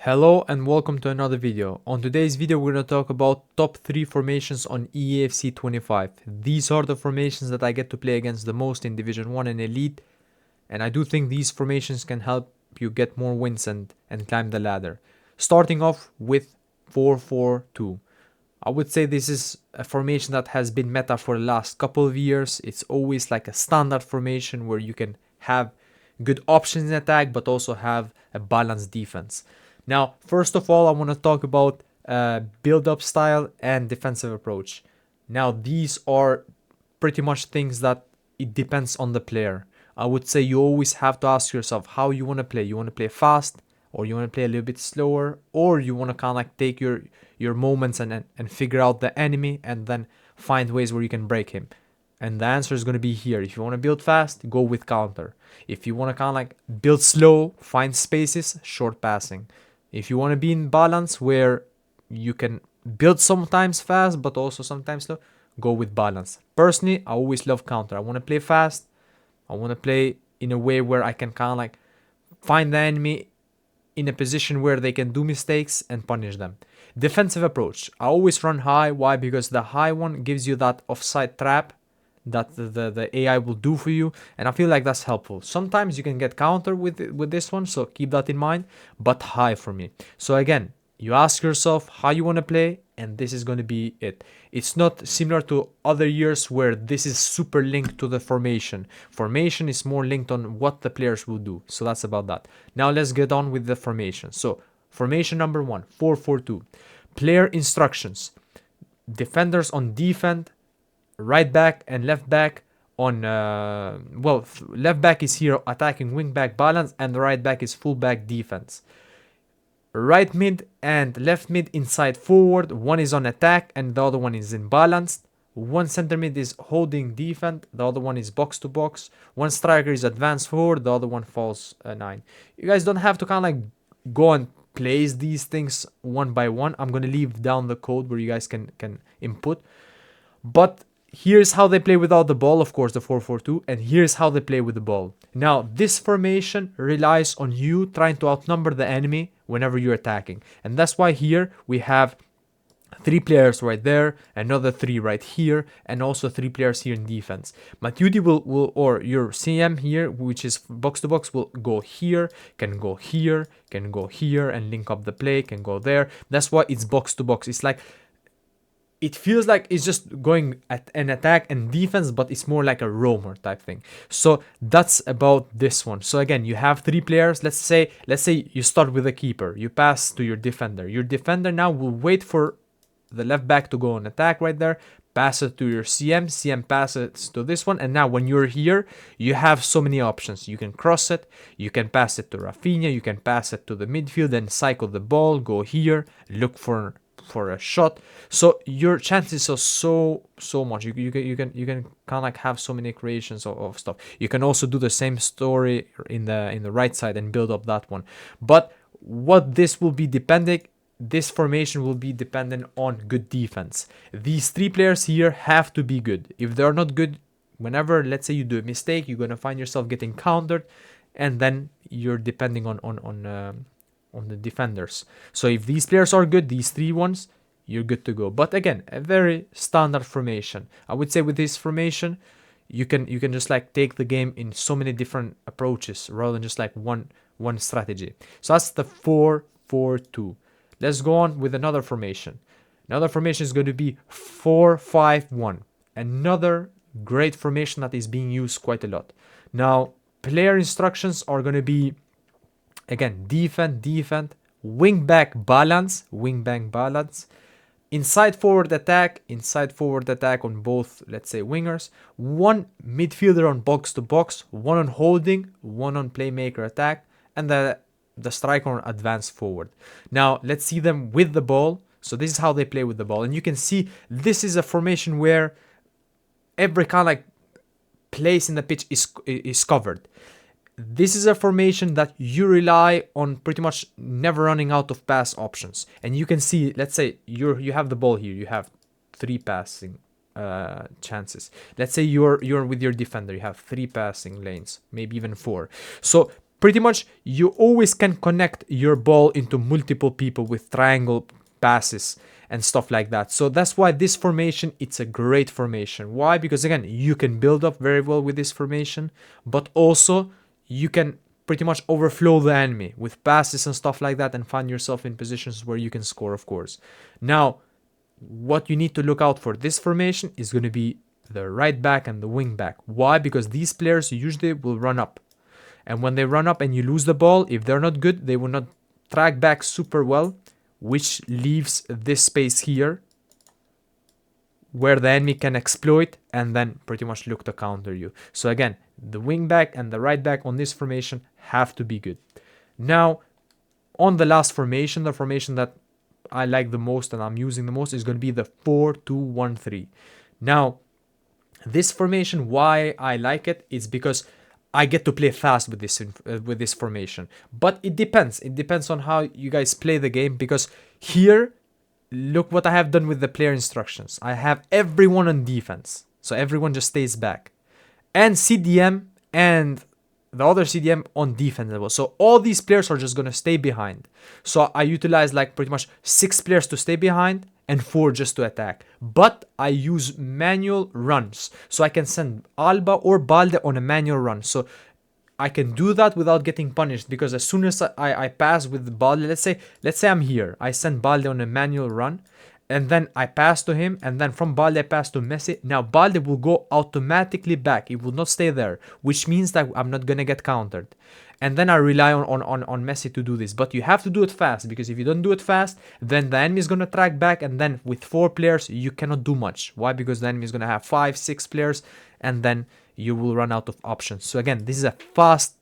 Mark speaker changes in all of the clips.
Speaker 1: Hello and welcome to another video. On today's video we're going to talk about top 3 formations on eafc 25. These are the formations that I get to play against the most in Division 1 and Elite, and I do think these formations can help you get more wins and climb the ladder. Starting off with 4-4-2. I would say this is a formation that has been meta for the last couple of years. It's always like a standard formation where you can have good options in attack but also have a balanced defense. Now, first of all, I want to talk about build-up style and defensive approach. Now, these are pretty much things that it depends on the player. I would say you always have to ask yourself how you want to play. You want to play fast, or you want to play a little bit slower, or you want to kind of like take your moments and figure out the enemy and then find ways where you can break him. And the answer is going to be here. If you want to build fast, go with counter. If you want to kind of like build slow, find spaces, short passing. If you want to be in balance where you can build sometimes fast but also sometimes slow, go with balance. Personally, I always love counter. I want to play fast. I want to play in a way where I can kind of like find the enemy in a position where they can do mistakes and punish them. Defensive approach. I always run high. Why? Because the high one gives you that offside trap that the AI will do for you, and I feel like that's helpful. Sometimes you can get counter with this one, so keep that in mind, but high for me. So again, you ask yourself how you want to play, and this is going to be it. It's not similar to other years where this is super linked to the formation. Formation is more linked on what the players will do, so that's about that. Now let's get on with the formation. So formation number 1, 4-4-2. Player instructions. Defenders on defense, right back and left back on left back is here attacking, wing back balance, and the right back is full back defense. Right mid and left mid inside forward, one is on attack and the other one is in balance. One center mid is holding defense, the other one is box to box. One striker is advanced forward, the other one falls 9. You guys don't have to kind of like go and place these things one by one. I'm gonna leave down the code where you guys can input, but here's how they play without the ball, of course, the 4-4-2, and here's how they play with the ball. Now, this formation relies on you trying to outnumber the enemy whenever you're attacking. And that's why here we have 3 players right there, another 3 right here, and also 3 players here in defense. Matuidi will or your CM here, which is box to box, will go here, can go here, can go here, and link up the play, can go there. That's why it's box to box. It's like, it feels like it's just going at an attack and defense, but it's more like a roamer type thing. So that's about this one. So again, you have 3 players. Let's say you start with a keeper. You pass to your defender. Your defender now will wait for the left back to go on attack right there. Pass it to your CM. CM passes to this one. And now when you're here, you have so many options. You can cross it. You can pass it to Rafinha. You can pass it to the midfield and cycle the ball. Go here. Look for a shot. So your chances are so much. You can kind of like have so many creations of stuff. You can also do the same story in the right side and build up that one. But what this will be depending, this formation will be dependent on good defense. These 3 players here have to be good. If they're not good, whenever, let's say, you do a mistake, you're gonna find yourself getting countered, and then you're depending on the defenders. So if these players are good, these 3 ones, you're good to go. But again, a very standard formation. I would say with this formation, you can just like take the game in so many different approaches rather than just like one strategy. So that's the 4-4-2. Let's go on with another formation. Another formation is going to be 4-5-1. Another great formation that is being used quite a lot. Now, player instructions are going to be, again, defense, wing back balance, inside forward attack on both, let's say, wingers, one midfielder on box to box, one on holding, one on playmaker attack, and the striker on advance forward. Now, let's see them with the ball. So this is how they play with the ball. And you can see this is a formation where every kind of like place in the pitch is covered. This is a formation that you rely on pretty much never running out of pass options. And you can see, let's say you have the ball here, you have 3 passing chances. Let's say you're with your defender, you have 3 passing lanes, maybe even 4. So pretty much you always can connect your ball into multiple people with triangle passes and stuff like that. So that's why this formation, it's a great formation. Why? Because again, you can build up very well with this formation, but also you can pretty much overflow the enemy with passes and stuff like that and find yourself in positions where you can score, of course. Now, what you need to look out for this formation is going to be the right back and the wing back. Why? Because these players usually will run up. And when they run up and you lose the ball, if they're not good, they will not track back super well, which leaves this space here where the enemy can exploit and then pretty much look to counter you. So again, the wing back and the right back on this formation have to be good. Now, on the last formation, the formation that I like the most and I'm using the most is going to be the 4-2-1-3. Now, this formation, why I like it is because I get to play fast with this formation. But it depends. It depends on how you guys play the game, because here, look what I have done with the player instructions. I have everyone on defense. So everyone just stays back. And CDM and the other CDM on defense level. So all these players are just going to stay behind. So I utilize like pretty much 6 players to stay behind and 4 just to attack. But I use manual runs. So I can send Alba or Balde on a manual run. So I can do that without getting punished, because as soon as I pass with Balde, let's say I'm here, I send Balde on a manual run, and then I pass to him, and then from Balde I pass to Messi. Now Balde will go automatically back. It will not stay there, which means that I'm not gonna get countered. And then I rely on Messi to do this. But you have to do it fast, because if you don't do it fast, then the enemy is gonna track back, and then with 4 players you cannot do much. Why? Because the enemy is gonna have 5-6 players, and then you will run out of options. So again, this is a fast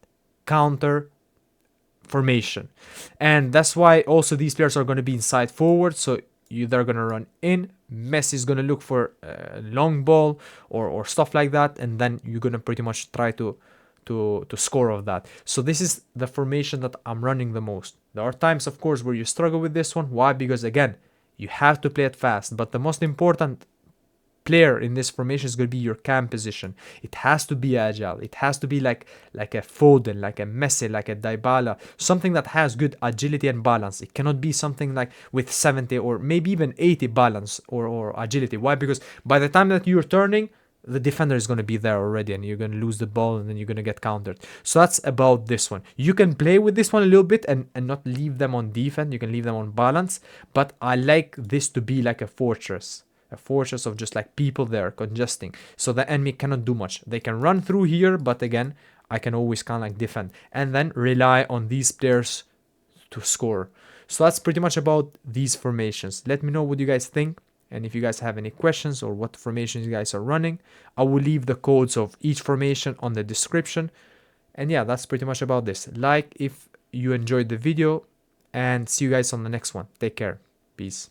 Speaker 1: counter formation, and that's why also these players are going to be inside forward. So they're going to run in. Messi is going to look for a long ball or stuff like that, and then you're going to pretty much try to score of that. So this is the formation that I'm running the most. There are times, of course, where you struggle with this one. Why? Because again, you have to play it fast. But the most important player in this formation is going to be your cam position. It has to be agile. It has to be like a Foden, like a Messi, like a Dybala, something that has good agility and balance. It cannot be something like with 70 or maybe even 80 balance or agility. Why? Because by the time that you're turning, the defender is going to be there already, and you're going to lose the ball, and then you're going to get countered. So that's about this one. You can play with this one a little bit and not leave them on defense. You can leave them on balance, but I like this to be like a fortress of just like people there congesting, so the enemy cannot do much. They can run through here, but again, I can always kind of like defend and then rely on these players to score. So that's pretty much about these formations. Let me know what you guys think, and if you guys have any questions or what formations you guys are running. I will leave the codes of each formation on the description. And yeah, that's pretty much about this. Like if you enjoyed the video, and see you guys on the next one. Take care. Peace.